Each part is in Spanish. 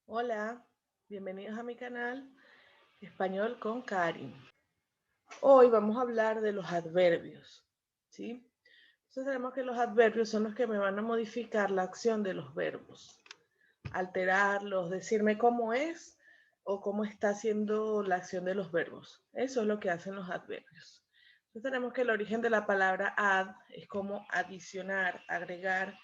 Hola, bienvenidos a mi canal Español con Karin. Hoy vamos a hablar de los adverbios, ¿sí? Entonces tenemos que los adverbios son los que me van a modificar la acción de los verbos, alterarlos, decirme cómo es o cómo está haciendo la acción de los verbos. Eso es lo que hacen los adverbios. Entonces tenemos que el origen de la palabra add es como adicionar, agregar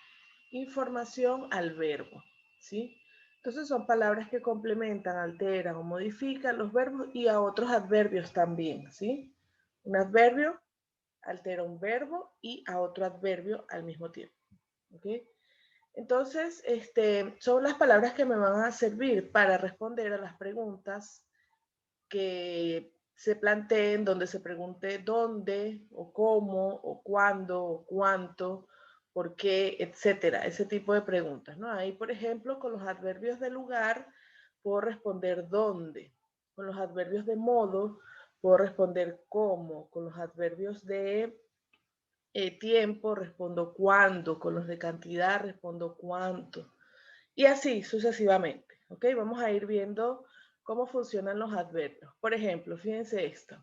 información al verbo, ¿sí? Entonces son palabras que complementan, alteran o modifican los verbos y a otros adverbios también, ¿sí? Un adverbio altera un verbo y a otro adverbio al mismo tiempo, ¿ok? Entonces, son las palabras que me van a servir para responder a las preguntas que se planteen, donde se pregunte dónde o cómo o cuándo o cuánto, por qué, etcétera, ese tipo de preguntas, ¿no? Ahí, por ejemplo, con los adverbios de lugar puedo responder dónde, con los adverbios de modo puedo responder cómo, con los adverbios de tiempo respondo cuándo, con los de cantidad respondo cuánto, y así sucesivamente, ¿ok? Vamos a ir viendo cómo funcionan los adverbios. Por ejemplo, fíjense esto.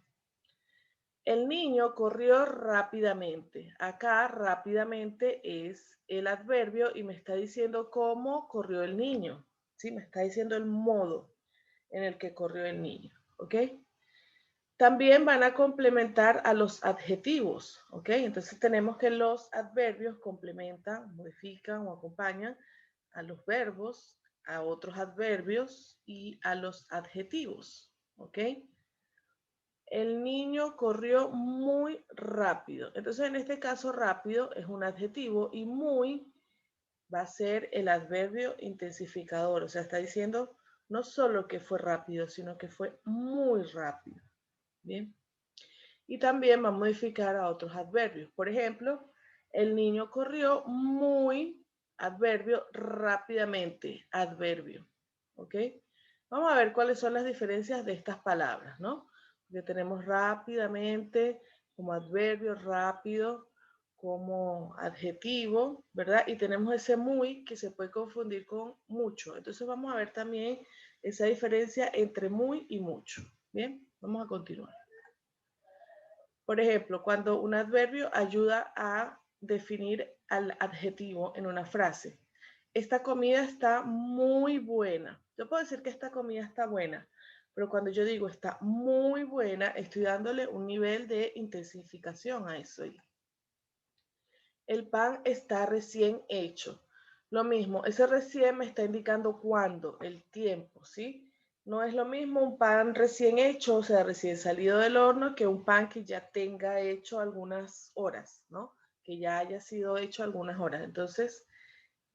El niño corrió rápidamente. Acá rápidamente es el adverbio y me está diciendo cómo corrió el niño. ¿Sí? Me está diciendo el modo en el que corrió el niño. ¿Ok? También van a complementar a los adjetivos. ¿Ok? Entonces tenemos que los adverbios complementan, modifican o acompañan a los verbos, a otros adverbios y a los adjetivos. ¿Ok? El niño corrió muy rápido. Entonces, en este caso, rápido es un adjetivo y muy va a ser el adverbio intensificador. O sea, está diciendo no solo que fue rápido, sino que fue muy rápido. Bien. Y también va a modificar a otros adverbios. Por ejemplo, el niño corrió muy, adverbio, rápidamente, adverbio. ¿Ok? Vamos a ver cuáles son las diferencias de estas palabras, ¿no? Porque tenemos rápidamente como adverbio, rápido como adjetivo, ¿verdad? Y tenemos ese muy que se puede confundir con mucho. Entonces vamos a ver también esa diferencia entre muy y mucho. Bien, vamos a continuar. Por ejemplo, cuando un adverbio ayuda a definir al adjetivo en una frase. Esta comida está muy buena. Yo puedo decir que esta comida está buena, pero cuando yo digo está muy buena, estoy dándole un nivel de intensificación a eso. El pan está recién hecho. Lo mismo, ese recién me está indicando cuándo, el tiempo, ¿sí? No es lo mismo un pan recién hecho, o sea, recién salido del horno, que un pan que ya tenga hecho algunas horas, ¿no? Que ya haya sido hecho algunas horas. Entonces,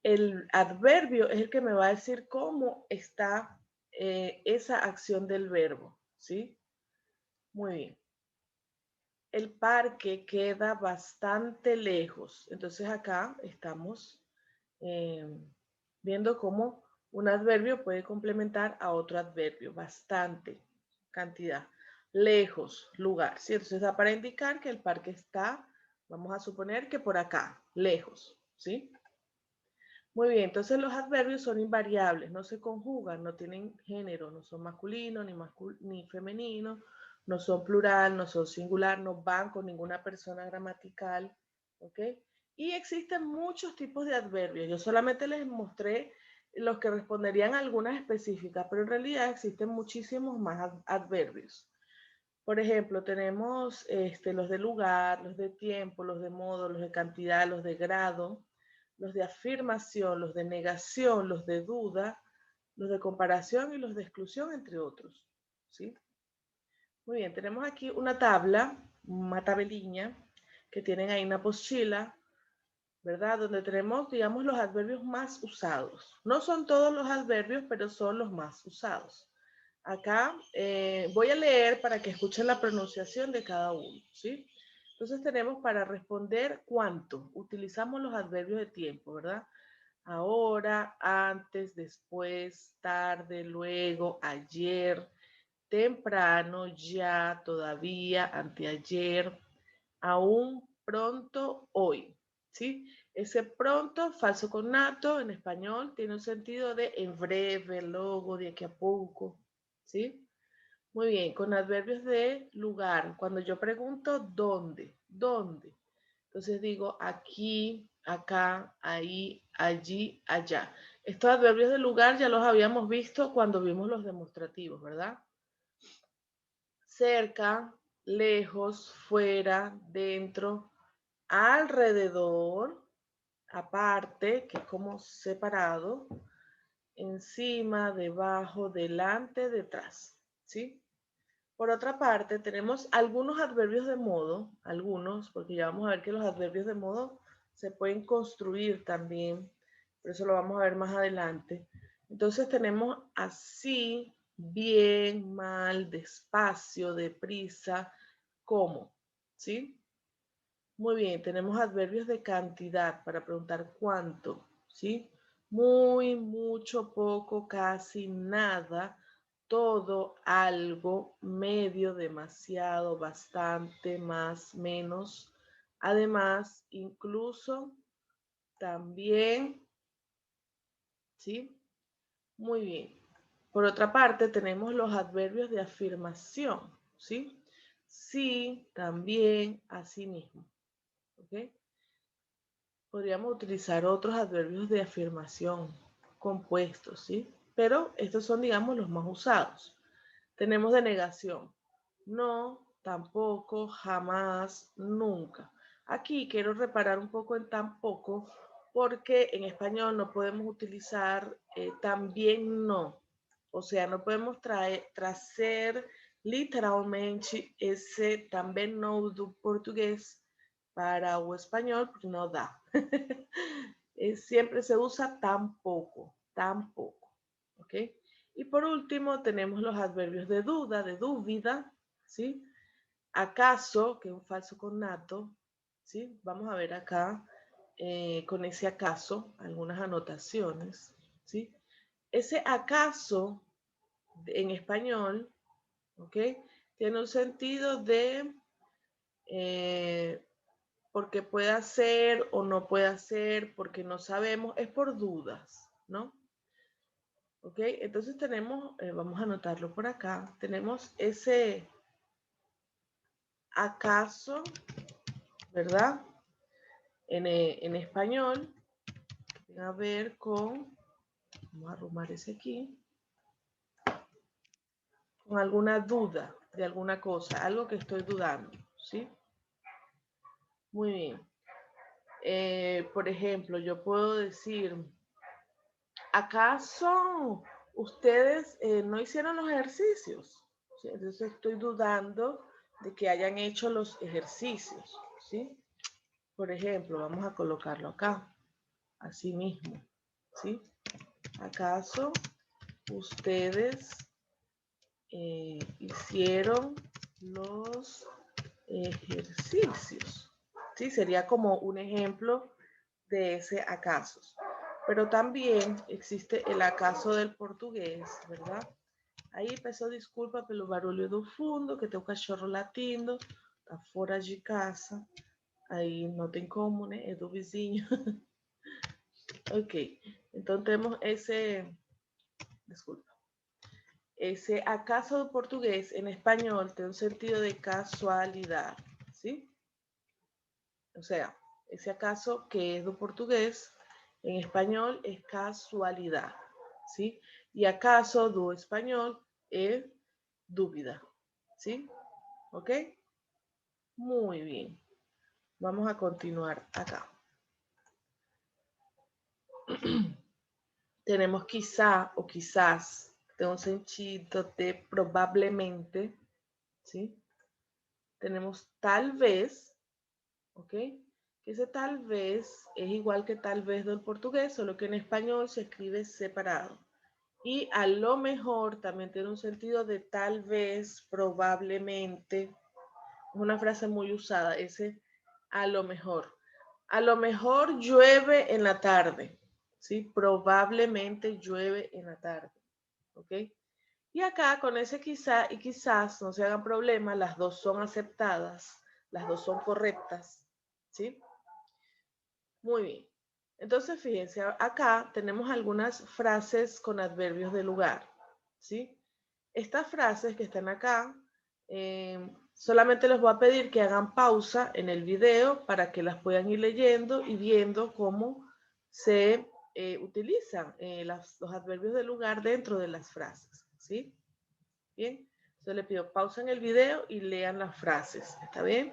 el adverbio es el que me va a decir cómo está esa acción del verbo, ¿sí? Muy bien. El parque queda bastante lejos. Entonces acá estamos eh, viendo cómo un adverbio puede complementar a otro adverbio. Bastante, cantidad. Lejos, lugar. ¿Sí? Entonces da para indicar que el parque está, vamos a suponer que por acá, lejos. ¿Sí? Muy bien, entonces los adverbios son invariables, no se conjugan, no tienen género, no son masculino ni femenino, no son plural, no son singular, no van con ninguna persona gramatical, ¿ok? Y existen muchos tipos de adverbios. Yo solamente les mostré los que responderían a algunas específicas, pero en realidad existen muchísimos más adverbios. Por ejemplo, tenemos los de lugar, los de tiempo, los de modo, los de cantidad, los de grado, los de afirmación, los de negación, los de duda, los de comparación y los de exclusión, entre otros. ¿Sí? Muy bien, tenemos aquí una tabla, una tabelilla, que tienen ahí una pochila, ¿verdad? Donde tenemos, digamos, los adverbios más usados. No son todos los adverbios, pero son los más usados. Acá voy a leer para que escuchen la pronunciación de cada uno, ¿sí? Entonces tenemos para responder cuánto. Utilizamos los adverbios de tiempo, ¿verdad? Ahora, antes, después, tarde, luego, ayer, temprano, ya, todavía, anteayer, aún, pronto, hoy, ¿sí? Ese pronto, falso cognato, en español, tiene un sentido de en breve, luego, de aquí a poco, ¿sí? Muy bien, con adverbios de lugar. Cuando yo pregunto, ¿dónde? ¿Dónde? Entonces digo aquí, acá, ahí, allí, allá. Estos adverbios de lugar ya los habíamos visto cuando vimos los demostrativos, ¿verdad? Cerca, lejos, fuera, dentro, alrededor, aparte, que es como separado, encima, debajo, delante, detrás, ¿sí? Por otra parte, tenemos algunos adverbios de modo, algunos, porque ya vamos a ver que los adverbios de modo se pueden construir también, pero eso lo vamos a ver más adelante. Entonces tenemos así, bien, mal, despacio, deprisa, cómo, ¿sí? Muy bien, tenemos adverbios de cantidad para preguntar cuánto, ¿sí? Muy, mucho, poco, casi, nada, todo, algo, medio, demasiado, bastante, más, menos. Además, incluso, también, ¿sí? Muy bien. Por otra parte, tenemos los adverbios de afirmación, ¿sí? Sí, también, así mismo, ¿ok? Podríamos utilizar otros adverbios de afirmación compuestos, ¿sí? Pero estos son, digamos, los más usados. Tenemos de negación. No, tampoco, jamás, nunca. Aquí quiero reparar un poco en tampoco porque en español no podemos utilizar también no. O sea, no podemos trazer literalmente ese también no do portugués para o español porque no da. Siempre se usa tampoco, tampoco. ¿Ok? Y por último tenemos los adverbios de duda, de dúvida, ¿sí? Acaso, que es un falso cognato, ¿sí? Vamos a ver acá con ese acaso algunas anotaciones, ¿sí? Ese acaso en español, ¿ok? Tiene un sentido de porque pueda ser o no pueda ser, porque no sabemos, es por dudas, ¿no? ¿Ok? Entonces tenemos, vamos a anotarlo por acá, tenemos ese acaso, ¿verdad? En español, que tiene a ver con, vamos a arrumar ese aquí, con alguna duda de alguna cosa, algo que estoy dudando, ¿sí? Muy bien. Por ejemplo, yo puedo decir, ¿acaso ustedes no hicieron los ejercicios? ¿Sí? Entonces estoy dudando de que hayan hecho los ejercicios, ¿sí? Por ejemplo, vamos a colocarlo acá, así mismo, ¿sí? ¿Acaso ustedes hicieron los ejercicios? ¿Sí? Sería como un ejemplo de ese acaso. Pero también existe el acaso del português, ¿verdad? Aí peço desculpa pelo barulho do fundo, que tem o cachorro latindo, tá fora de casa. Aí não tem como, né? É do vizinho. Ok, então temos disculpa, ese acaso do portugués en español tiene un sentido de casualidad, ¿sí? O sea, ese acaso que es do portugués en español es casualidad, ¿sí? Y acaso do español es dúvida, ¿sí? ¿Ok? Muy bien. Vamos a continuar acá. Tenemos quizá o quizás, de un sentido de probablemente, ¿sí? Tenemos tal vez, ¿ok? Que ese tal vez es igual que tal vez del portugués, solo que en español se escribe separado. Y a lo mejor también tiene un sentido de tal vez, probablemente. Es una frase muy usada, ese a lo mejor. A lo mejor llueve en la tarde, ¿sí? Probablemente llueve en la tarde, ¿ok? Y acá con ese quizá y quizás, no se hagan problema, las dos son aceptadas, las dos son correctas, ¿sí? Muy bien. Entonces, fíjense, acá tenemos algunas frases con adverbios de lugar, ¿sí? Estas frases que están acá, solamente les voy a pedir que hagan pausa en el video para que las puedan ir leyendo y viendo cómo se utilizan los adverbios de lugar dentro de las frases, ¿sí? Bien, entonces le pido pausa en el video y lean las frases, ¿está bien?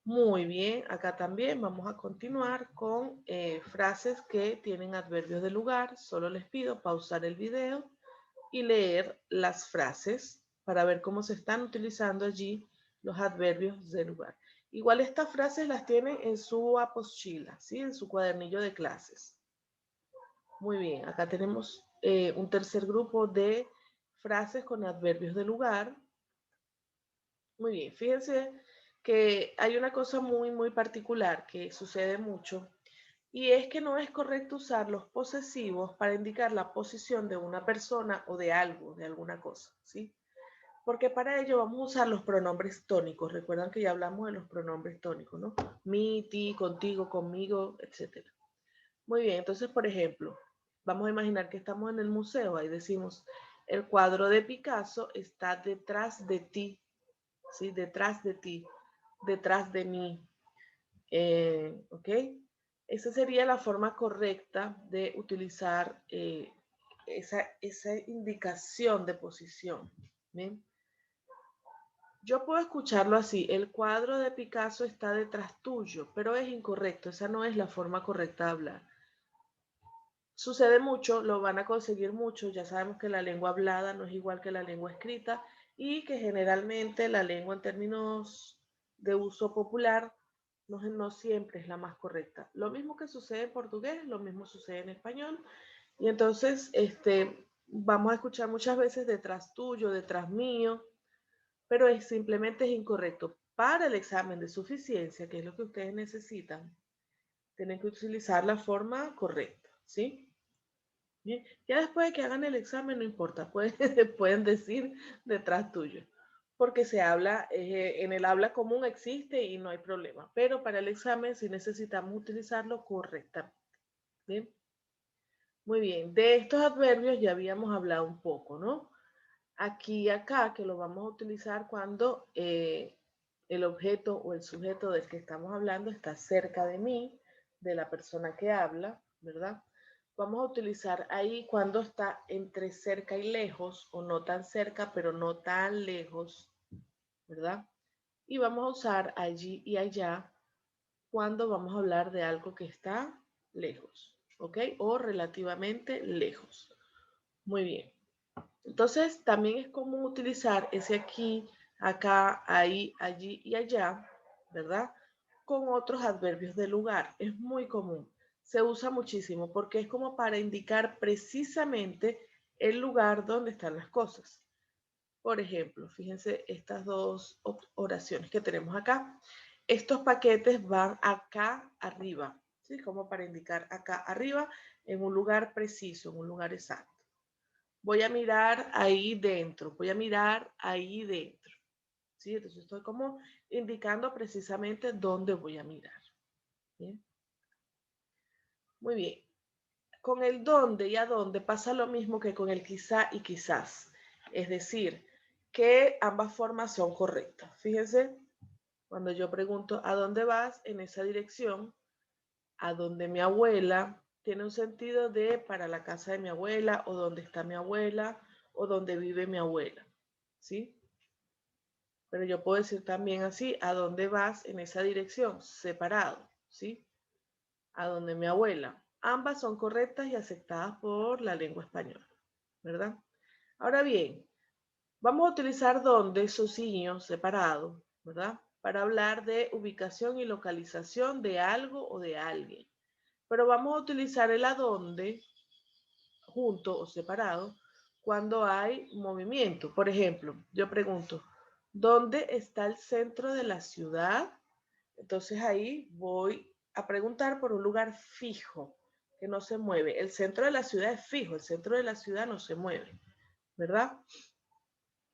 Muy bien, acá también vamos a continuar con frases que tienen adverbios de lugar. Solo les pido pausar el video y leer las frases para ver cómo se están utilizando allí los adverbios de lugar. Igual estas frases las tienen en su apostila, ¿sí? En su cuadernillo de clases. Muy bien, acá tenemos un tercer grupo de frases con adverbios de lugar. Muy bien, fíjense que hay una cosa muy particular que sucede mucho y es que no es correcto usar los posesivos para indicar la posición de una persona o de algo, de alguna cosa, ¿sí? Porque para ello vamos a usar los pronombres tónicos. Recuerdan que ya hablamos de los pronombres tónicos, ¿no? Mi, ti, contigo, conmigo, etc. Muy bien, entonces, por ejemplo, vamos a imaginar que estamos en el museo. Ahí decimos, el cuadro de Picasso está detrás de ti, ¿sí? Detrás de ti, detrás de mí. ¿Ok? Esa sería la forma correcta de utilizar esa indicación de posición. ¿Bien? Yo puedo escucharlo así, el cuadro de Picasso está detrás tuyo, pero es incorrecto, esa no es la forma correcta de hablar. Sucede mucho, lo van a conseguir mucho, ya sabemos que la lengua hablada no es igual que la lengua escrita y que generalmente la lengua en términos de uso popular no siempre es la más correcta. Lo mismo que sucede en portugués, lo mismo sucede en español y entonces vamos a escuchar muchas veces detrás tuyo, detrás mío, pero simplemente es incorrecto. Para el examen de suficiencia, que es lo que ustedes necesitan, tienen que utilizar la forma correcta, ¿sí? Bien, ya después de que hagan el examen, no importa, pueden decir detrás tuyo, porque se habla, en el habla común existe y no hay problema, pero para el examen sí necesitamos utilizarlo correctamente. ¿Bien? Muy bien, de estos adverbios ya habíamos hablado un poco, ¿no? Aquí y acá, que lo vamos a utilizar cuando el objeto o el sujeto del que estamos hablando está cerca de mí, de la persona que habla, ¿verdad? Vamos a utilizar ahí cuando está entre cerca y lejos, o no tan cerca, pero no tan lejos, ¿verdad? Y vamos a usar allí y allá cuando vamos a hablar de algo que está lejos, ¿ok? O relativamente lejos. Muy bien. Entonces, también es común utilizar ese aquí, acá, ahí, allí y allá, ¿verdad? Con otros adverbios de lugar. Es muy común. Se usa muchísimo porque es como para indicar precisamente el lugar donde están las cosas. Por ejemplo, fíjense estas dos oraciones que tenemos acá. Estos paquetes van acá arriba, ¿sí? Como para indicar acá arriba en un lugar preciso, en un lugar exacto. Voy a mirar ahí dentro, voy a mirar ahí dentro. ¿Sí? Entonces estoy como indicando precisamente dónde voy a mirar. ¿Bien? Muy bien. Con el dónde y a dónde pasa lo mismo que con el quizá y quizás. Es decir, que ambas formas son correctas. Fíjense, cuando yo pregunto ¿a dónde vas? En esa dirección, a donde mi abuela, tiene un sentido de para la casa de mi abuela o donde está mi abuela o donde vive mi abuela. ¿Sí? Pero yo puedo decir también así, ¿a dónde vas en esa dirección? Separado, ¿sí? A donde mi abuela. Ambas son correctas y aceptadas por la lengua española, ¿verdad? Ahora bien, vamos a utilizar donde, sociño, separado, ¿verdad? Para hablar de ubicación y localización de algo o de alguien. Pero vamos a utilizar el a dónde junto o separado cuando hay movimiento. Por ejemplo, yo pregunto, ¿dónde está el centro de la ciudad? Entonces ahí voy a preguntar por un lugar fijo que no se mueve. El centro de la ciudad es fijo, el centro de la ciudad no se mueve, ¿verdad?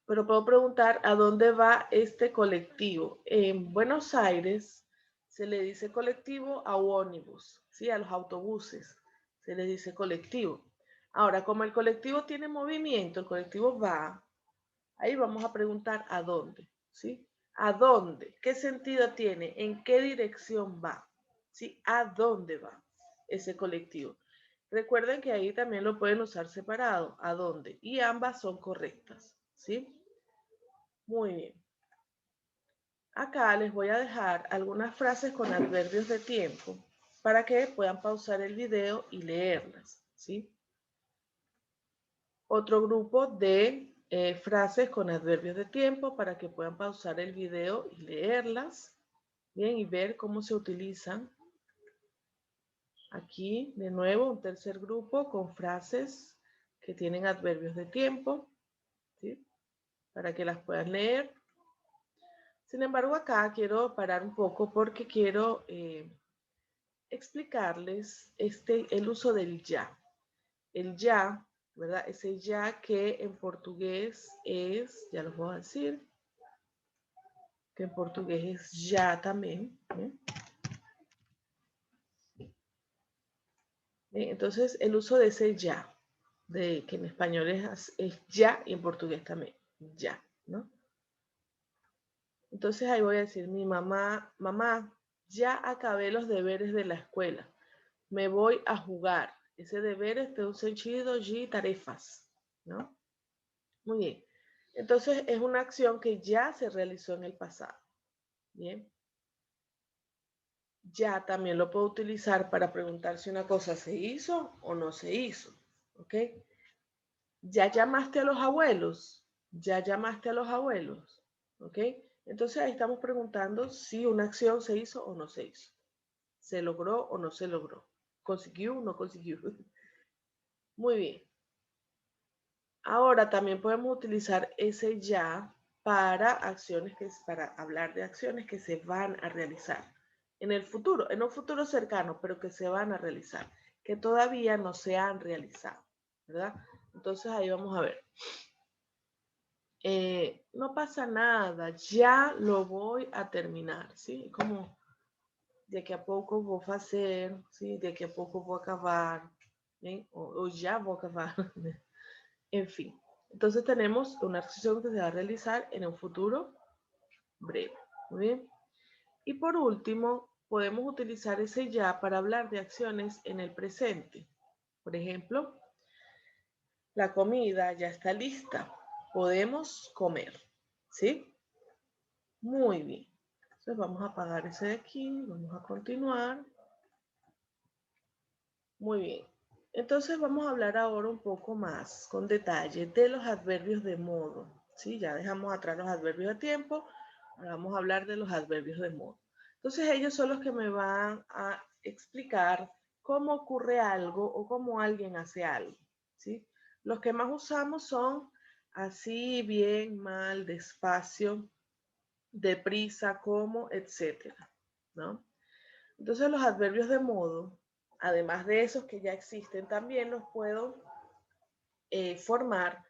Pero puedo preguntar a dónde va este colectivo. En Buenos Aires se le dice colectivo a ómnibus, ¿sí? A los autobuses se les dice colectivo. Ahora, como el colectivo tiene movimiento, el colectivo va, ahí vamos a preguntar a dónde, ¿sí? ¿A dónde? ¿Qué sentido tiene? ¿En qué dirección va? ¿Sí? ¿A dónde va ese colectivo? Recuerden que ahí también lo pueden usar separado, ¿a dónde? Y ambas son correctas, ¿sí? Muy bien. Acá les voy a dejar algunas frases con adverbios de tiempo para que puedan pausar el video y leerlas, ¿sí? Otro grupo de frases con adverbios de tiempo para que puedan pausar el video y leerlas, bien, y ver cómo se utilizan. Aquí, de nuevo, un tercer grupo con frases que tienen adverbios de tiempo, ¿sí? Para que las puedan leer. Sin embargo, acá quiero parar un poco porque quiero explicarles el uso del ya. El ya, ¿verdad? Ese ya que en portugués es, ya los voy a decir, que en portugués es ya también. Bien, entonces, el uso de ese ya, que en español es ya y en portugués también, ya, ¿no? Entonces ahí voy a decir, mi mamá, ya acabé los deberes de la escuela, me voy a jugar. Ese deber tem un sentido de tarefas, ¿no? Muy bien. Entonces es una acción que ya se realizó en el pasado. Bien. Ya también lo puedo utilizar para preguntar si una cosa se hizo o no se hizo. ¿Ok? ¿Ya llamaste a los abuelos? ¿Ya llamaste a los abuelos? ¿Ok? Entonces ahí estamos preguntando si una acción se hizo o no se hizo. ¿Se logró o no se logró? ¿Consiguió o no consiguió? Muy bien. Ahora también podemos utilizar ese ya para para hablar de acciones que se van a realizar en el futuro, en un futuro cercano, pero que se van a realizar, que todavía no se han realizado, ¿verdad? Entonces ahí vamos a ver. No pasa nada, ya lo voy a terminar, ¿sí? Como daqui a pouco vou fazer, ¿sí? Daqui a pouco vou acabar, ¿sí? O ya vou acabar, en fin. Entonces tenemos una acción que se va a realizar en un futuro breve. Muy bien. Y por último, podemos utilizar ese ya para hablar de acciones en el presente. Por ejemplo, la comida ya está lista. Podemos comer. ¿Sí? Muy bien. Entonces vamos a apagar ese de aquí. Vamos a continuar. Muy bien. Entonces vamos a hablar ahora un poco más con detalle de los adverbios de modo. ¿Sí? Ya dejamos atrás los adverbios de tiempo. Ahora vamos a hablar de los adverbios de modo. Entonces ellos son los que me van a explicar cómo ocurre algo o cómo alguien hace algo. ¿Sí? Los que más usamos son así, bien, mal, despacio, deprisa, como, etcétera, ¿no? Entonces los adverbios de modo, además de esos que ya existen, también los puedo formar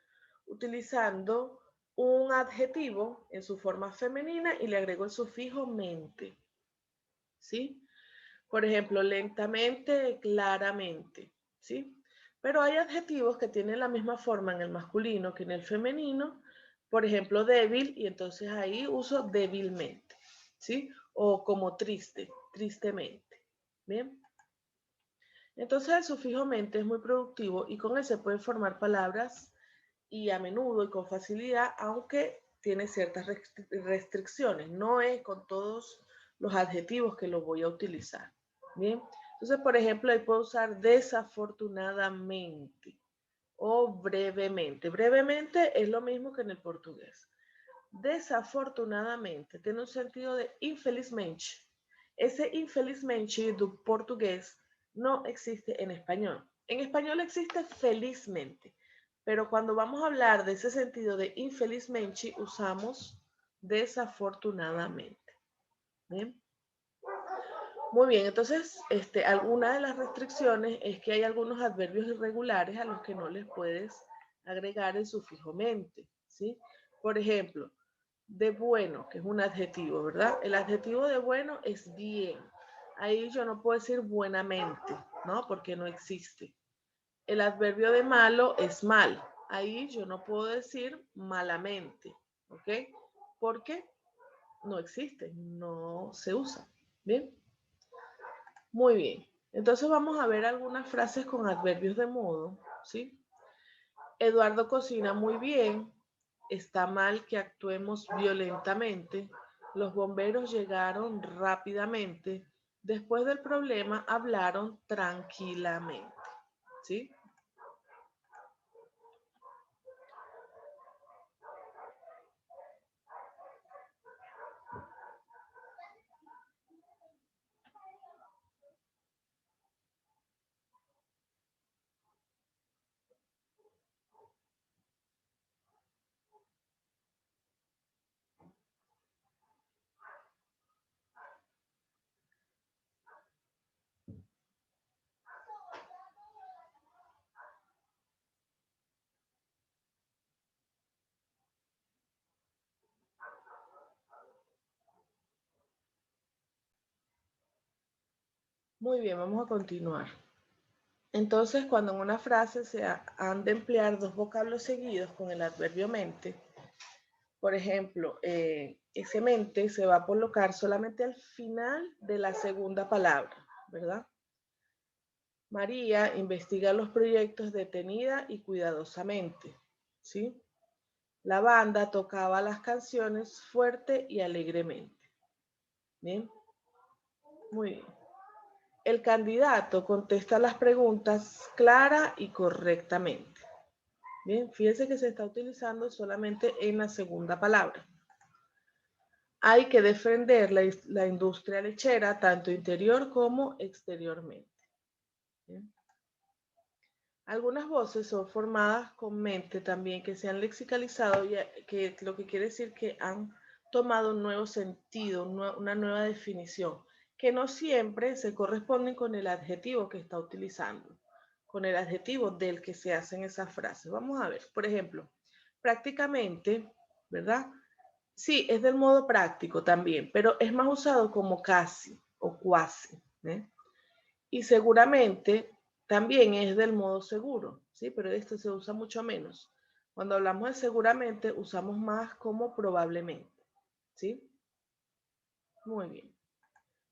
utilizando un adjetivo en su forma femenina y le agrego el sufijo mente, ¿sí? Por ejemplo, lentamente, claramente, ¿sí? Pero hay adjetivos que tienen la misma forma en el masculino que en el femenino, por ejemplo, débil, y entonces ahí uso débilmente, ¿sí? O como triste, tristemente, ¿bien? Entonces el sufijo mente es muy productivo y con él se pueden formar palabras y a menudo y con facilidad, aunque tiene ciertas restricciones. No es con todos los adjetivos que lo voy a utilizar. Bien, entonces por ejemplo ahí puedo usar desafortunadamente o brevemente. Brevemente es lo mismo que en el portugués. Desafortunadamente tiene un sentido de infelizmente. Ese infelizmente do portugués no existe en español. En español existe felizmente, pero cuando vamos a hablar de ese sentido de infelizmente usamos desafortunadamente. ¿Bien? Muy bien, entonces alguna de las restricciones es que hay algunos adverbios irregulares a los que no les puedes agregar el sufijo mente, ¿sí? Por ejemplo, de bueno, que es un adjetivo, ¿verdad? El adjetivo de bueno es bien. Ahí yo no puedo decir buenamente, ¿no? Porque no existe. El adverbio de malo es mal. Ahí yo no puedo decir malamente, ¿ok? Porque no existe, no se usa. ¿Bien? Muy bien. Entonces vamos a ver algunas frases con adverbios de modo, ¿sí? Eduardo cocina muy bien. Está mal que actuemos violentamente. Los bomberos llegaron rápidamente. Después del problema hablaron tranquilamente, ¿sí? Muy bien, vamos a continuar. Entonces, cuando en una frase se han de emplear dos vocablos seguidos con el adverbio mente, por ejemplo, ese mente se va a colocar solamente al final de la segunda palabra, ¿verdad? María investiga los proyectos detenida y cuidadosamente, ¿sí? La banda tocaba las canciones fuerte y alegremente. Bien, muy bien. El candidato contesta las preguntas clara y correctamente. Bien, fíjense que se está utilizando solamente en la segunda palabra. Hay que defender la industria lechera tanto interior como exteriormente. Bien. Algunas voces son formadas con mente también, que se han lexicalizado, que lo que quiere decir que han tomado un nuevo sentido, una nueva definición, que no siempre se corresponden con el adjetivo que está utilizando, con el adjetivo del que se hacen esas frases. Vamos a ver, por ejemplo, prácticamente, ¿verdad? Sí, es del modo práctico también, pero es más usado como casi o cuasi, ¿eh? Y seguramente también es del modo seguro, ¿sí? Pero esto se usa mucho menos. Cuando hablamos de seguramente, usamos más como probablemente, ¿sí? Muy bien.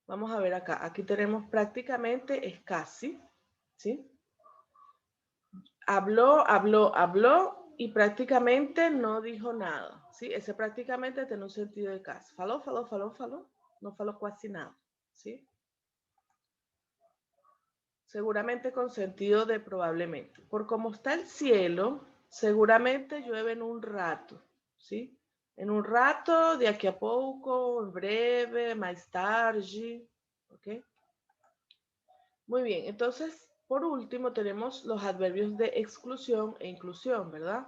Vamos a ver acá. Aquí tenemos prácticamente es casi, ¿sí? Habló y prácticamente no dijo nada, ¿sí? Ese prácticamente tiene un sentido de casi. Faló. No faló casi nada, ¿sí? Seguramente con sentido de probablemente. Por cómo está el cielo, seguramente llueve en un rato, ¿sí? En un rato, de aquí a poco, en breve, más tarde, ¿ok? Muy bien, entonces, por último, tenemos los adverbios de exclusión e inclusión, ¿verdad?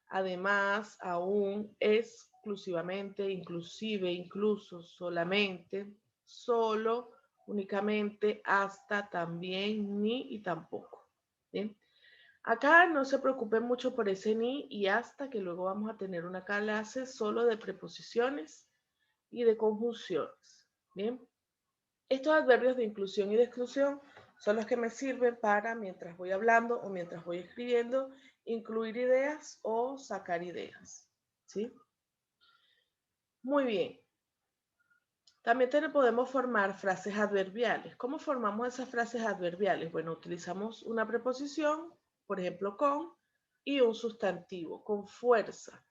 Además, aún, exclusivamente, inclusive, incluso, solamente, solo, únicamente, hasta, también, ni y tampoco. ¿Bien? Acá no se preocupen mucho por ese ni y hasta, que luego vamos a tener una clase solo de preposiciones y de conjunciones. Bien, estos adverbios de inclusión y de exclusión son los que me sirven para, mientras voy hablando o mientras voy escribiendo, incluir ideas o sacar ideas. ¿Sí? Muy bien. También podemos formar frases adverbiales. ¿Cómo formamos esas frases adverbiales? Bueno, utilizamos una preposición, por ejemplo, con, y un sustantivo, con fuerza.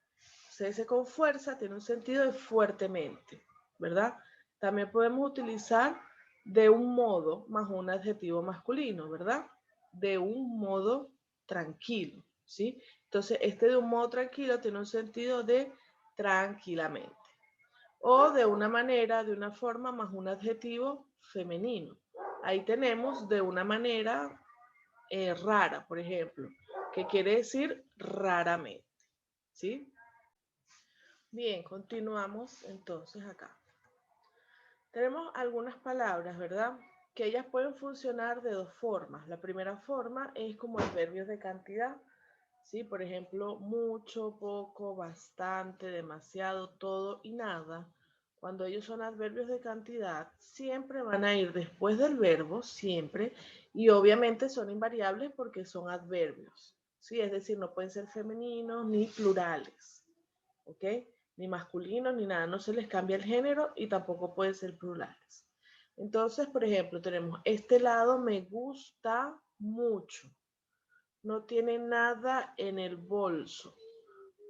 Ese con fuerza tiene un sentido de fuertemente, ¿verdad? También podemos utilizar de un modo más un adjetivo masculino, ¿verdad? De un modo tranquilo, ¿sí? Entonces, este de un modo tranquilo tiene un sentido de tranquilamente. O de una manera, de una forma más un adjetivo femenino. Ahí tenemos de una manera rara, por ejemplo, que quiere decir raramente, ¿sí? Bien, continuamos entonces acá. Tenemos algunas palabras, ¿verdad? Que ellas pueden funcionar de dos formas. La primera forma es como adverbios de cantidad. ¿sí? Por ejemplo, mucho, poco, bastante, demasiado, todo y nada. Cuando ellos son adverbios de cantidad, siempre van a ir después del verbo, siempre, y obviamente son invariables porque son adverbios, ¿sí? Es decir, no pueden ser femeninos ni plurales, ¿ok? Ni masculinos ni nada, no se les cambia el género y tampoco pueden ser plurales. Entonces, por ejemplo, tenemos este lado me gusta mucho. No tiene nada en el bolso.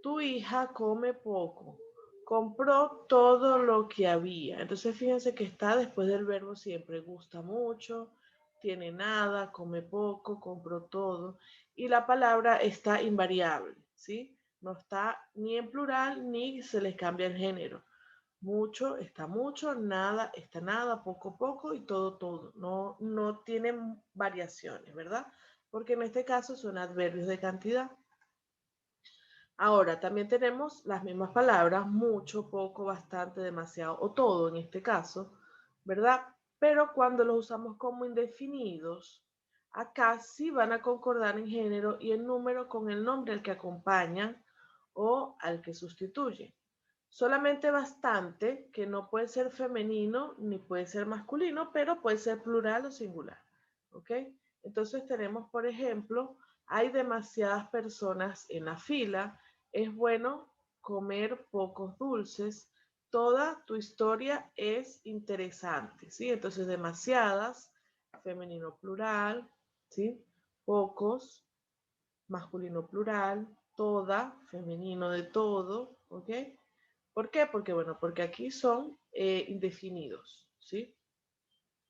Tu hija come poco. Compró todo lo que había. Entonces fíjense que está después del verbo siempre. Gusta mucho, tiene nada, come poco, compró todo. Y la palabra está invariable, ¿sí? No está ni en plural ni se les cambia el género. Mucho, nada, está nada, poco, poco y todo, todo. No tienen variaciones, ¿verdad? Porque en este caso son adverbios de cantidad. Ahora, también tenemos las mismas palabras, mucho, poco, bastante, demasiado o todo en este caso, ¿verdad? Pero cuando los usamos como indefinidos, acá sí van a concordar en género y en número con el nombre al que acompañan o al que sustituyen. Solamente bastante, que no puede ser femenino ni puede ser masculino, pero puede ser plural o singular. ¿Ok? Entonces tenemos, por ejemplo, hay demasiadas personas en la fila, es bueno comer pocos dulces, toda tu historia es interesante, ¿sí? Entonces demasiadas, femenino plural, ¿sí? Pocos, masculino plural, toda, femenino de todo, ¿ok? ¿Por qué? Porque, bueno, porque aquí son indefinidos, ¿sí?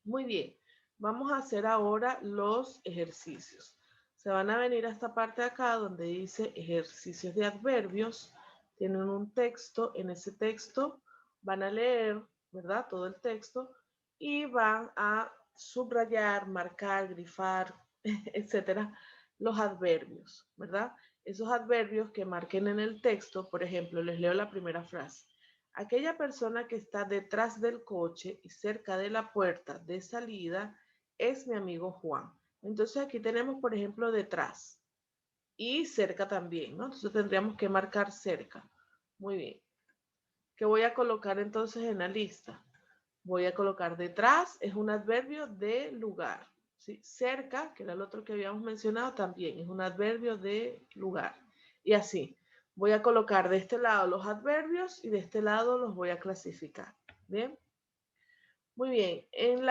Muy bien, vamos a hacer ahora los ejercicios. Se van a venir a esta parte de acá donde dice ejercicios de adverbios. Tienen un texto, en ese texto van a leer, ¿verdad? Todo el texto y van a subrayar, marcar, grifar, etcétera, los adverbios, ¿verdad? Esos adverbios que marquen en el texto, por ejemplo, les leo la primera frase. Aquella persona que está detrás del coche y cerca de la puerta de salida es mi amigo Juan. Entonces aquí tenemos, por ejemplo, detrás y cerca también, ¿no? Entonces tendríamos que marcar cerca. Muy bien. ¿Qué voy a colocar entonces en la lista? Voy a colocar detrás, es un adverbio de lugar. ¿Sí? Cerca, que era el otro que habíamos mencionado, también es un adverbio de lugar. Y así, voy a colocar de este lado los adverbios y de este lado los voy a clasificar. ¿Bien? Muy bien. En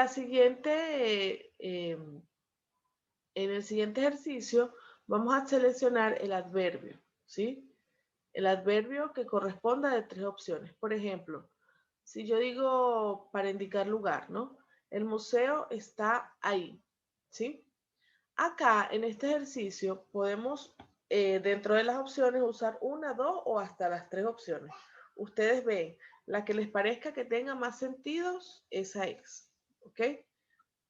el siguiente ejercicio vamos a seleccionar el adverbio, ¿sí? El adverbio que corresponda de tres opciones. Por ejemplo, si yo digo para indicar lugar, ¿no? El museo está ahí, ¿sí? Acá en este ejercicio podemos, dentro de las opciones, usar una, dos o hasta las tres opciones. Ustedes ven, la que les parezca que tenga más sentidos, esa es, ¿ok?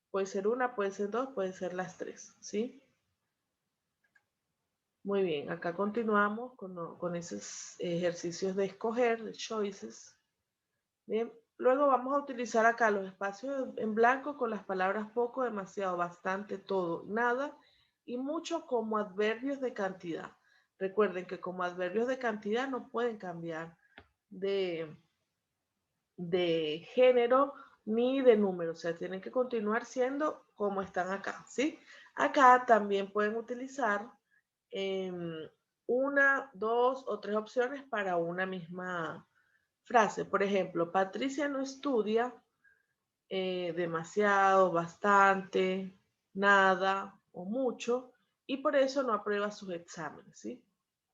Puede ser una, puede ser dos, pueden ser las tres, ¿sí? Muy bien, acá continuamos con esos ejercicios de escoger, de choices. Bien, luego vamos a utilizar acá los espacios en blanco con las palabras poco, demasiado, bastante, todo, nada y mucho como adverbios de cantidad. Recuerden que como adverbios de cantidad no pueden cambiar de, de género ni de número, o sea, tienen que continuar siendo como están acá, ¿sí? Acá también pueden utilizar una, dos o tres opciones para una misma frase. Por ejemplo, Patricia no estudia demasiado, bastante, nada o mucho y por eso no aprueba sus exámenes, ¿sí?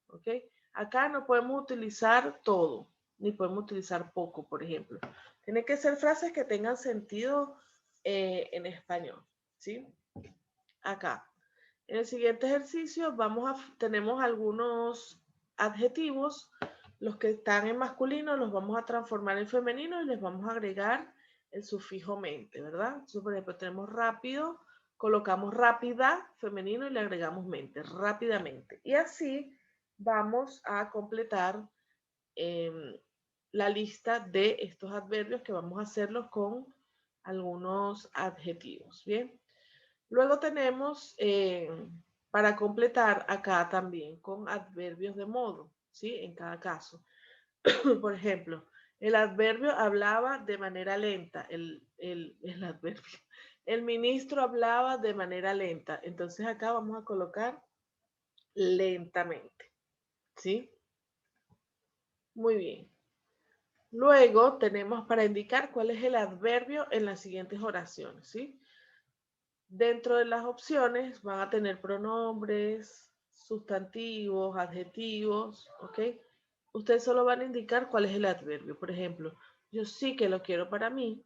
¿Ok? Acá no podemos utilizar todo, ni podemos utilizar poco, por ejemplo. Tienen que ser frases que tengan sentido en español, ¿sí? Acá. En el siguiente ejercicio tenemos algunos adjetivos, los que están en masculino los vamos a transformar en femenino y les vamos a agregar el sufijo mente, ¿verdad? Entonces, por ejemplo, tenemos rápido, colocamos rápida, femenino y le agregamos mente, rápidamente. Y así vamos a completar eh, la lista de estos adverbios que vamos a hacerlos con algunos adjetivos, ¿bien? Luego tenemos para completar acá también con adverbios de modo, ¿sí? En cada caso. Por ejemplo, el adverbio hablaba de manera lenta, el adverbio. El ministro hablaba de manera lenta. Entonces acá vamos a colocar lentamente, ¿sí? Muy bien. Luego tenemos para indicar cuál es el adverbio en las siguientes oraciones, ¿sí? Dentro de las opciones van a tener pronombres, sustantivos, adjetivos, ¿ok? Ustedes solo van a indicar cuál es el adverbio. Por ejemplo, yo sí que lo quiero para mí.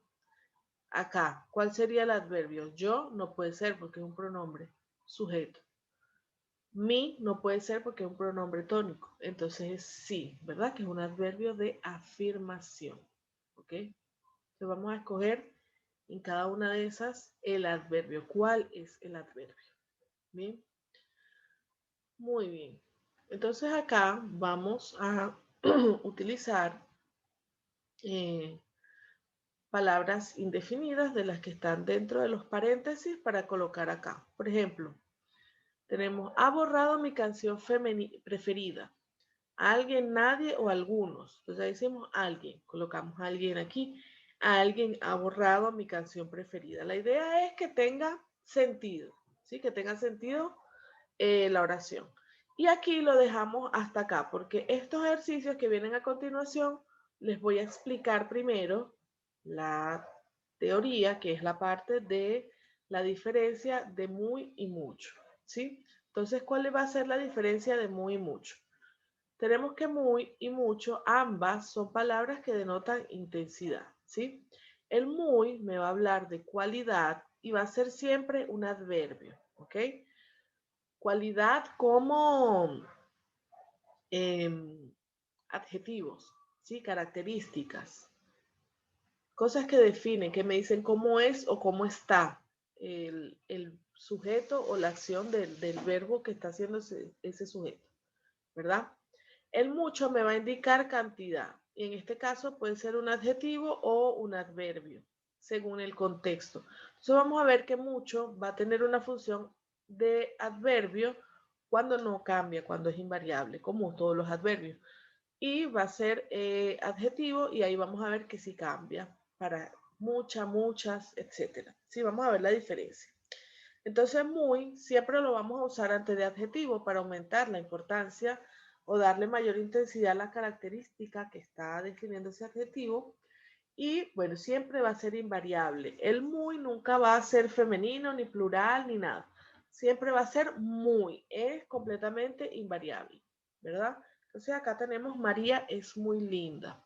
Acá, ¿cuál sería el adverbio? Yo no puede ser porque es un pronombre sujeto. Mi no puede ser porque es un pronombre tónico. Entonces es sí, ¿verdad? Que es un adverbio de afirmación. ¿Ok? Entonces vamos a escoger en cada una de esas el adverbio. ¿Cuál es el adverbio? Bien. Muy bien. Entonces acá vamos a utilizar palabras indefinidas de las que están dentro de los paréntesis para colocar acá. Por ejemplo, tenemos, ha borrado mi canción preferida. Alguien, nadie o algunos. Entonces ahí decimos alguien. Colocamos a alguien aquí. Alguien ha borrado mi canción preferida. La idea es que tenga sentido. ¿Sí? Que tenga sentido la oración. Y aquí lo dejamos hasta acá, porque estos ejercicios que vienen a continuación, les voy a explicar primero la teoría, que es la parte de la diferencia de muy y mucho, ¿sí? Entonces, ¿cuál va a ser la diferencia de muy y mucho? Tenemos que muy y mucho, ambas son palabras que denotan intensidad, ¿sí? El muy me va a hablar de cualidad y va a ser siempre un adverbio, ¿ok? Cualidad como adjetivos, ¿sí? Características, cosas que definen, que me dicen cómo es o cómo está el sujeto o la acción del verbo que está haciendo ese sujeto, ¿verdad? El mucho me va a indicar cantidad. Y en este caso puede ser un adjetivo o un adverbio, según el contexto. Entonces vamos a ver que mucho va a tener una función de adverbio cuando no cambia, cuando es invariable, como todos los adverbios. Y va a ser adjetivo y ahí vamos a ver que sí cambia para muchas, muchas, etc. Sí, vamos a ver la diferencia. Entonces, muy siempre lo vamos a usar antes de adjetivo para aumentar la importancia o darle mayor intensidad a la característica que está definiendo ese adjetivo. Y bueno, siempre va a ser invariable. El muy nunca va a ser femenino, ni plural, ni nada. Siempre va a ser muy. Es completamente invariable, ¿verdad? Entonces acá tenemos María es muy linda.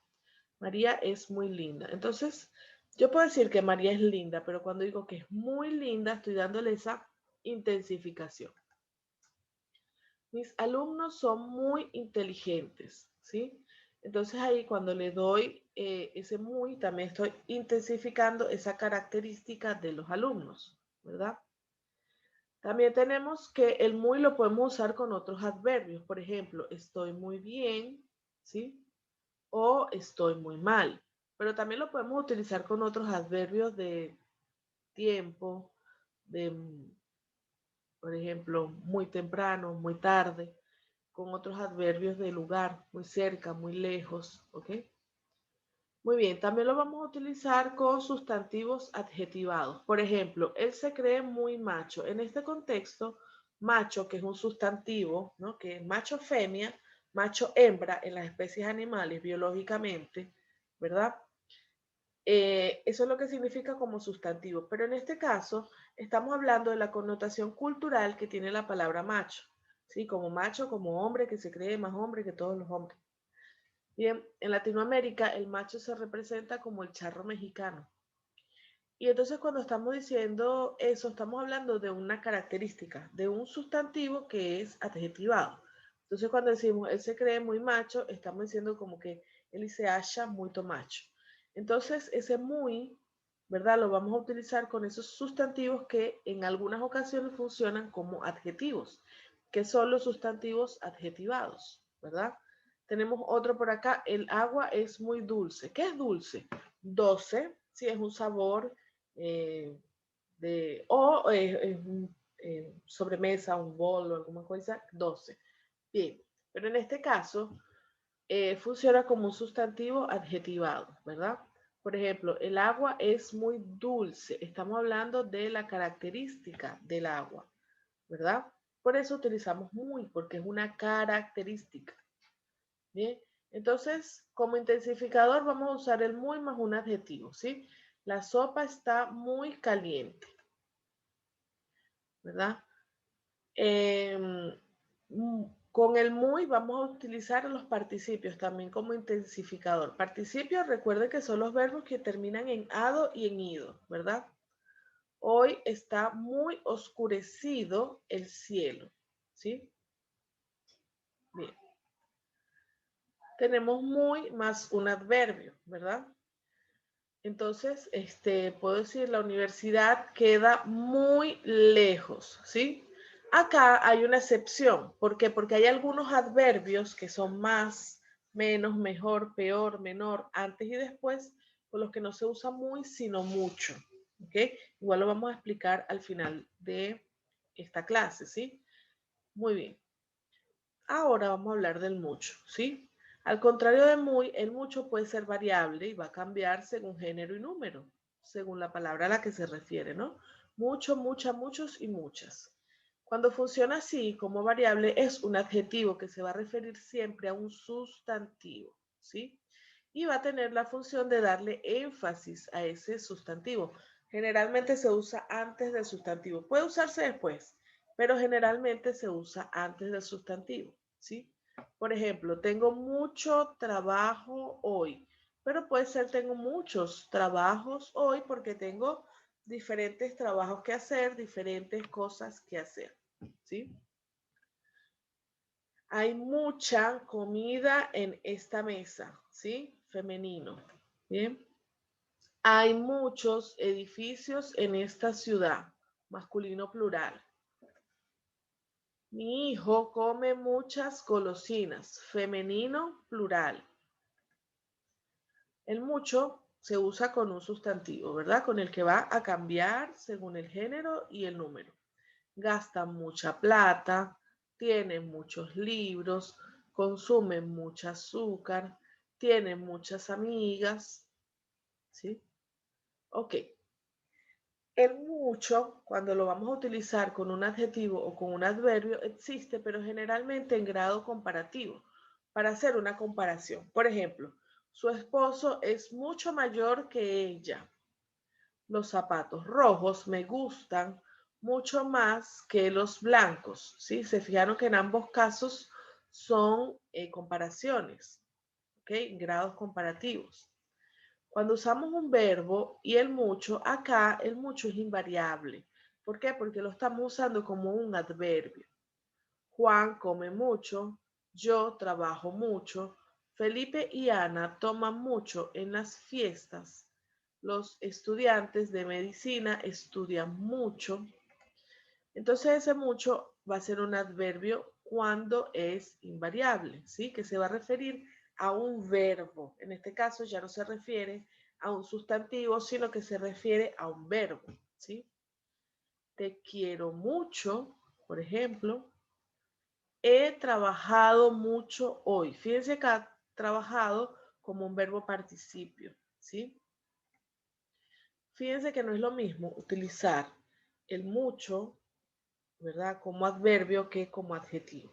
María es muy linda. Entonces, yo puedo decir que María es linda, pero cuando digo que es muy linda, estoy dándole esa intensificación. Mis alumnos son muy inteligentes, ¿sí? Entonces ahí cuando le doy ese muy, también estoy intensificando esa característica de los alumnos, ¿verdad? También tenemos que el muy lo podemos usar con otros adverbios. Por ejemplo, estoy muy bien, ¿sí? O estoy muy mal. Pero también lo podemos utilizar con otros adverbios de tiempo, de, por ejemplo, muy temprano, muy tarde, con otros adverbios de lugar, muy cerca, muy lejos, ¿ok? Muy bien, también lo vamos a utilizar con sustantivos adjetivados. Por ejemplo, él se cree muy macho. En este contexto, macho, que es un sustantivo, ¿no? Que es macho femia, macho hembra en las especies animales biológicamente, ¿verdad? Eso es lo que significa como sustantivo. Pero en este caso, estamos hablando de la connotación cultural que tiene la palabra macho, ¿sí? Como macho, como hombre que se cree más hombre que todos los hombres. Bien, en Latinoamérica el macho se representa como el charro mexicano. Y entonces cuando estamos diciendo eso, estamos hablando de una característica, de un sustantivo que es adjetivado. Entonces cuando decimos él se cree muy macho, estamos diciendo como que él se halla muy macho. Entonces ese muy, ¿verdad? Lo vamos a utilizar con esos sustantivos que en algunas ocasiones funcionan como adjetivos, que son los sustantivos adjetivados, ¿verdad? Tenemos otro por acá, el agua es muy dulce. ¿Qué es dulce? Doce, si es un sabor o es sobremesa, un bol o alguna cosa, 12. Bien, pero en este caso funciona como un sustantivo adjetivado, ¿verdad? Por ejemplo, el agua es muy dulce. Estamos hablando de la característica del agua, ¿verdad? Por eso utilizamos muy, porque es una característica. Bien, entonces, como intensificador vamos a usar el muy más un adjetivo, ¿sí? La sopa está muy caliente, ¿verdad? Con el muy vamos a utilizar los participios también como intensificador. Participios, recuerden que son los verbos que terminan en ado y en ido, ¿verdad? Hoy está muy oscurecido el cielo, ¿sí? Bien. Tenemos muy más un adverbio, ¿verdad? Entonces, puedo decir, la universidad queda muy lejos, ¿sí? Acá hay una excepción. ¿Por qué? Porque hay algunos adverbios que son más, menos, mejor, peor, menor, antes y después, con los que no se usa muy, sino mucho, ¿ok? Igual lo vamos a explicar al final de esta clase, ¿sí? Muy bien. Ahora vamos a hablar del mucho, ¿sí? Al contrario de muy, el mucho puede ser variable y va a cambiar según género y número, según la palabra a la que se refiere, ¿no? Mucho, mucha, muchos y muchas. Cuando funciona así, como variable, es un adjetivo que se va a referir siempre a un sustantivo, ¿sí? Y va a tener la función de darle énfasis a ese sustantivo. Generalmente se usa antes del sustantivo. Puede usarse después, pero generalmente se usa antes del sustantivo, ¿sí? Por ejemplo, tengo mucho trabajo hoy, pero puede ser tengo muchos trabajos hoy porque tengo diferentes trabajos que hacer, diferentes cosas que hacer, ¿sí? Hay mucha comida en esta mesa, ¿sí? Femenino, ¿bien? Hay muchos edificios en esta ciudad, masculino plural. Mi hijo come muchas golosinas, femenino plural. El mucho se usa con un sustantivo, ¿verdad? Con el que va a cambiar según el género y el número. Gasta mucha plata, tiene muchos libros, consume mucha azúcar, tiene muchas amigas, ¿sí? Ok. El mucho, cuando lo vamos a utilizar con un adjetivo o con un adverbio, existe, pero generalmente en grado comparativo, para hacer una comparación. Por ejemplo, su esposo es mucho mayor que ella. Los zapatos rojos me gustan mucho más que los blancos, ¿sí? Se fijaron que en ambos casos son comparaciones, ¿ok? Grados comparativos. Cuando usamos un verbo y el mucho, acá el mucho es invariable. ¿Por qué? Porque lo estamos usando como un adverbio. Juan come mucho, yo trabajo mucho, Felipe y Ana toman mucho en las fiestas, los estudiantes de medicina estudian mucho. Entonces ese mucho va a ser un adverbio cuando es invariable, ¿sí? Que se va a referir a un verbo. En este caso ya no se refiere a un sustantivo, sino que se refiere a un verbo, ¿sí? Te quiero mucho, por ejemplo. He trabajado mucho hoy. Fíjense que ha trabajado como un verbo participio, ¿sí? Fíjense que no es lo mismo utilizar el mucho, ¿verdad? Como adverbio que como adjetivo.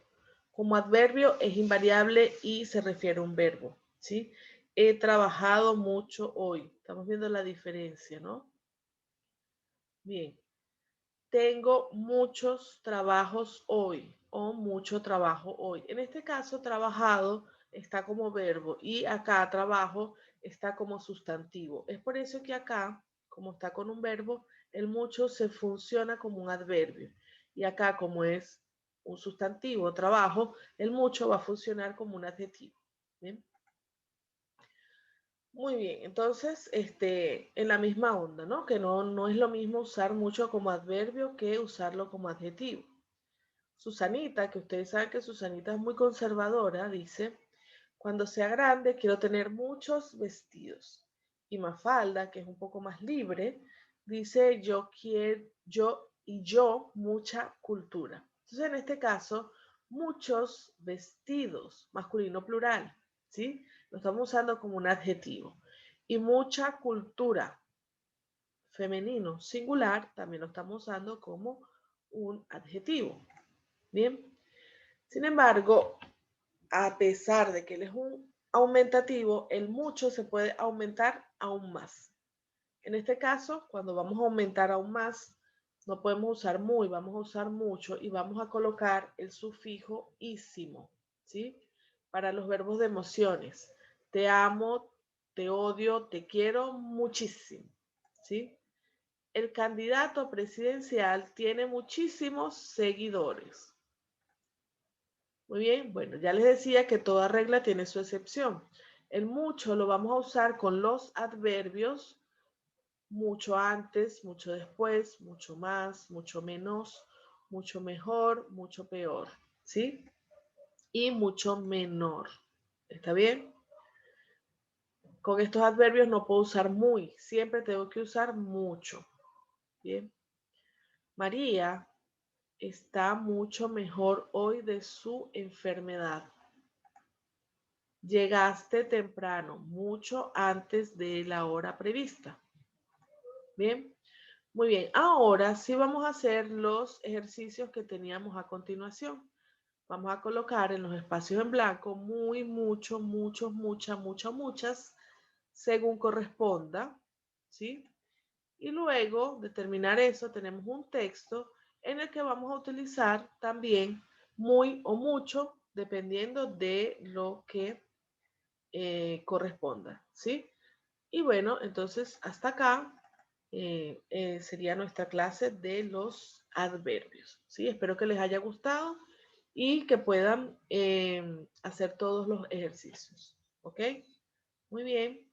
Como adverbio es invariable y se refiere a un verbo, ¿sí? He trabajado mucho hoy. Estamos viendo la diferencia, ¿no? Bien. Tengo muchos trabajos hoy o mucho trabajo hoy. En este caso, trabajado está como verbo y acá trabajo está como sustantivo. Es por eso que acá, como está con un verbo, el mucho se funciona como un adverbio. Y acá, como es un sustantivo, trabajo, el mucho va a funcionar como un adjetivo. ¿Bien? Muy bien, entonces, en la misma onda, ¿no? Que no es lo mismo usar mucho como adverbio que usarlo como adjetivo. Susanita, que ustedes saben que Susanita es muy conservadora, dice, cuando sea grande quiero tener muchos vestidos. Y Mafalda, que es un poco más libre, dice, yo y yo, mucha cultura. Entonces, en este caso, muchos vestidos, masculino plural, ¿sí? Lo estamos usando como un adjetivo. Y mucha cultura, femenino singular, también lo estamos usando como un adjetivo. Bien. Sin embargo, a pesar de que él es un aumentativo, el mucho se puede aumentar aún más. En este caso, cuando vamos a aumentar aún más, no podemos usar muy, vamos a usar mucho y vamos a colocar el sufijo ísimo, ¿sí? Para los verbos de emociones. Te amo, te odio, te quiero muchísimo, ¿sí? El candidato presidencial tiene muchísimos seguidores. Muy bien, bueno, ya les decía que toda regla tiene su excepción. El mucho lo vamos a usar con los adverbios mucho antes, mucho después, mucho más, mucho menos, mucho mejor, mucho peor, ¿sí? Y mucho menor. ¿Está bien? Con estos adverbios no puedo usar muy, siempre tengo que usar mucho. Bien. María está mucho mejor hoy de su enfermedad. Llegaste temprano, mucho antes de la hora prevista. Bien, muy bien. Ahora sí vamos a hacer los ejercicios que teníamos a continuación. Vamos a colocar en los espacios en blanco muy, mucho, muchos, muchas, muchas, muchas, según corresponda, ¿sí? Y luego de terminar eso, tenemos un texto en el que vamos a utilizar también muy o mucho, dependiendo de lo que corresponda, ¿sí? Y bueno, entonces hasta acá sería nuestra clase de los adverbios, ¿sí? Espero que les haya gustado y que puedan hacer todos los ejercicios, ¿ok? Muy bien.